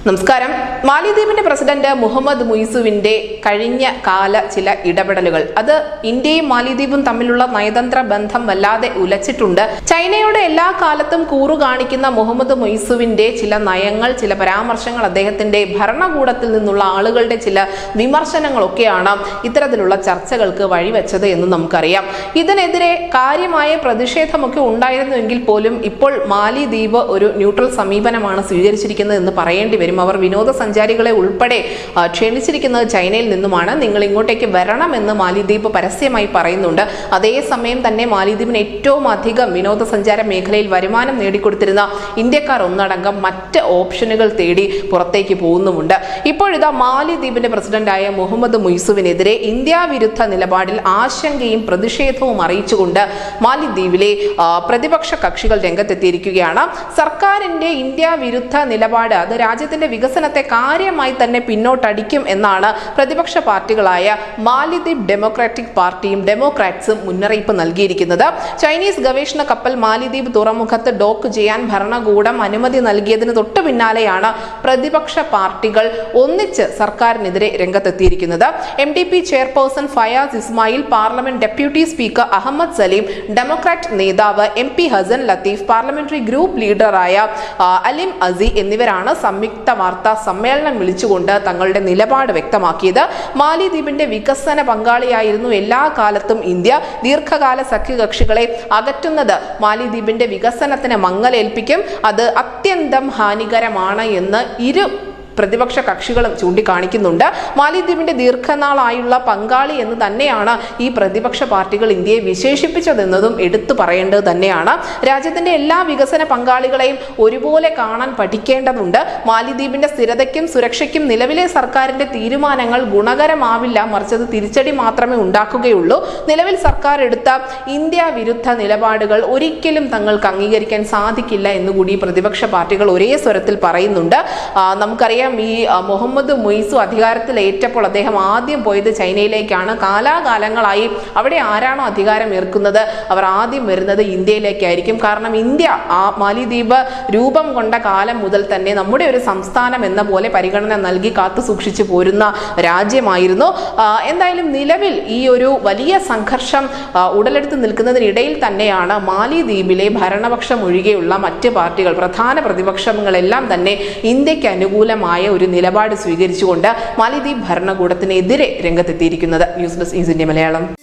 നമസ്കാരം. മാലിദ്വീപിന്റെ പ്രസിഡന്റ് മുഹമ്മദ് മുയിസുവിന്റെ കഴിഞ്ഞ കാല ചില ഇടപെടലുകൾ അത് ഇന്ത്യയും മാലിദ്വീപും തമ്മിലുള്ള നയതന്ത്ര ബന്ധം വല്ലാതെ ഉലച്ചിട്ടുണ്ട്. ചൈനയുടെ എല്ലാ കാലത്തും കൂറു കാണിക്കുന്ന മുഹമ്മദ് മുയിസുവിന്റെ ചില നയങ്ങൾ, ചില പരാമർശങ്ങൾ, അദ്ദേഹത്തിന്റെ ഭരണകൂടത്തിൽ നിന്നുള്ള ആളുകളുടെ ചില വിമർശനങ്ങളൊക്കെയാണ് ഇത്തരത്തിലുള്ള ചർച്ചകൾക്ക് വഴിവെച്ചത് എന്ന് നമുക്കറിയാം. ഇതിനെതിരെ കാര്യമായ പ്രതിഷേധമൊക്കെ ഉണ്ടായിരുന്നുവെങ്കിൽ പോലും ഇപ്പോൾ മാലിദ്വീപ് ഒരു ന്യൂട്രൽ സമീപനമാണ് സ്വീകരിച്ചിരിക്കുന്നത് എന്ന് പറയേണ്ടി വരും. അവർ വിനോദസഞ്ചാരികളെ ഉൾപ്പെടെ ക്ഷണിച്ചിരിക്കുന്നത് ചൈനയിൽ നിന്നുമാണ്. നിങ്ങൾ ഇങ്ങോട്ടേക്ക് വരണമെന്ന് മാലിദ്വീപ് പരസ്യമായി പറയുന്നുണ്ട്. അതേസമയം തന്നെ മാലിദ്വീപിന് ഏറ്റവും അധികം വിനോദസഞ്ചാര മേഖലയിൽ വരുമാനം നേടിക്കൊടുത്തിരുന്ന ഇന്ത്യക്കാർ ഒന്നടങ്കം മറ്റ് ഓപ്ഷനുകൾ തേടി പുറത്തേക്ക് പോകുന്നുമുണ്ട്. ഇപ്പോഴിതാ മാലിദ്വീപിന്റെ പ്രസിഡന്റായ മുഹമ്മദ് മുയിസുവിനെതിരെ ഇന്ത്യ വിരുദ്ധ നിലപാടിൽ ആശങ്കയും പ്രതിഷേധവും അറിയിച്ചുകൊണ്ട് മാലിദ്വീപിലെ പ്രതിപക്ഷ കക്ഷികൾ രംഗത്തെത്തിയിരിക്കുകയാണ്. സർക്കാരിന്റെ ഇന്ത്യ വിരുദ്ധ നിലപാട് അത് രാജ്യത്തിന്റെ വികസനത്തെ കാര്യമായി തന്നെ പിന്നോട്ടടിക്കും എന്നാണ് പ്രതിപക്ഷ പാർട്ടികളായ മാലിദ്വീപ് ഡെമോക്രാറ്റിക് പാർട്ടിയും ഡെമോക്രാറ്റ്സും മുന്നറിയിപ്പ് നൽകിയിരിക്കുന്നത്. ചൈനീസ് ഗവേഷണ കപ്പൽ മാലിദ്വീപ് തുറമുഖത്ത് ഡോക്ക് ചെയ്യാൻ ഭരണകൂടം അനുമതി നൽകിയതിന് തൊട്ടു പിന്നാലെയാണ് പ്രതിപക്ഷ പാർട്ടികൾ ഒന്നിച്ച് സർക്കാരിനെതിരെ രംഗത്തെത്തിയിരിക്കുന്നത്. MDP chairperson Fayaz Ismail, parliament deputy speaker Ahmed Saleem, democrat നേതാവ് MP Hassan Latheef, parliamentary group ലീഡറായ അലിം അസി എന്നിവരാണ് സംയുക്ത വാർത്താ സമ്മേളനം വിളിച്ചുകൊണ്ട് തങ്ങളുടെ നിലപാട് വ്യക്തമാക്കിയത്. മാലിദ്വീപിന്റെ വികസന പങ്കാളിയായിരുന്നു എല്ലാ കാലത്തും ഇന്ത്യ. ദീർഘകാല സഖ്യകക്ഷികളെ അകറ്റുന്നത് മാലിദ്വീപിന്റെ വികസനത്തിന് മങ്ങലേൽപ്പിക്കും. അത് അത്യന്തം ഹാനികരമാണ് എന്ന് ഇരു പ്രതിപക്ഷ കക്ഷികളും ചൂണ്ടിക്കാണിക്കുന്നുണ്ട്. മാലിദ്വീപിന്റെ ദീർഘനാളായുള്ള പങ്കാളി എന്ന് തന്നെയാണ് ഈ പ്രതിപക്ഷ പാർട്ടികൾ ഇന്ത്യയെ വിശേഷിപ്പിച്ചതെന്നതും എടുത്തു പറയേണ്ടത് തന്നെയാണ്. രാജ്യത്തിന്റെ എല്ലാ വികസന പങ്കാളികളെയും ഒരുപോലെ കാണാൻ പഠിക്കേണ്ടതുണ്ട്. മാലിദ്വീപിന്റെ സ്ഥിരതയ്ക്കും സുരക്ഷയ്ക്കും നിലവിലെ സർക്കാരിന്റെ തീരുമാനങ്ങൾ ഗുണകരമാവില്ല, മറിച്ചത് തിരിച്ചടി മാത്രമേ ഉണ്ടാക്കുകയുള്ളൂ. നിലവിൽ സർക്കാർ എടുത്ത ഇന്ത്യ വിരുദ്ധ നിലപാടുകൾ ഒരിക്കലും തങ്ങൾക്ക് അംഗീകരിക്കാൻ സാധിക്കില്ല എന്നുകൂടി പ്രതിപക്ഷ പാർട്ടികൾ ഒരേ സ്വരത്തിൽ പറയുന്നുണ്ട്. നമുക്കറിയാം, ഈ മുഹമ്മദ് മുയിസു അധികാരത്തിലേറ്റപ്പോൾ അദ്ദേഹം ആദ്യം പോയത് ചൈനയിലേക്കാണ്. കാലാകാലങ്ങളായി അവിടെ ആരാണോ അധികാരം ഏർക്കുന്നത് അവർ ആദ്യം വരുന്നത് ഇന്ത്യയിലേക്കായിരിക്കും. കാരണം ഇന്ത്യ മാലിദ്വീപ് രൂപം കൊണ്ട കാലം മുതൽ തന്നെ നമ്മുടെ ഒരു സംസ്ഥാനം എന്ന പോലെ പരിഗണന നൽകി കാത്തു സൂക്ഷിച്ചു പോരുന്ന രാജ്യമായിരുന്നു. എന്തായാലും നിലവിൽ ഈ ഒരു വലിയ സംഘർഷം ഉടലെടുത്ത് നിൽക്കുന്നതിനിടയിൽ തന്നെയാണ് മാലിദ്വീപിലെ ഭരണപക്ഷം ഒഴികെയുള്ള മറ്റ് പാർട്ടികൾ, പ്രധാന പ്രതിപക്ഷങ്ങളെല്ലാം തന്നെ ഇന്ത്യക്ക് അനുകൂലമായ ഒരു നിലപാട് സ്വീകരിച്ചുകൊണ്ട് മാലിദ്വീപ് ഭരണകൂടത്തിനെതിരെ രംഗത്തെത്തിയിരിക്കുന്നത്. News desk is India Malayalam.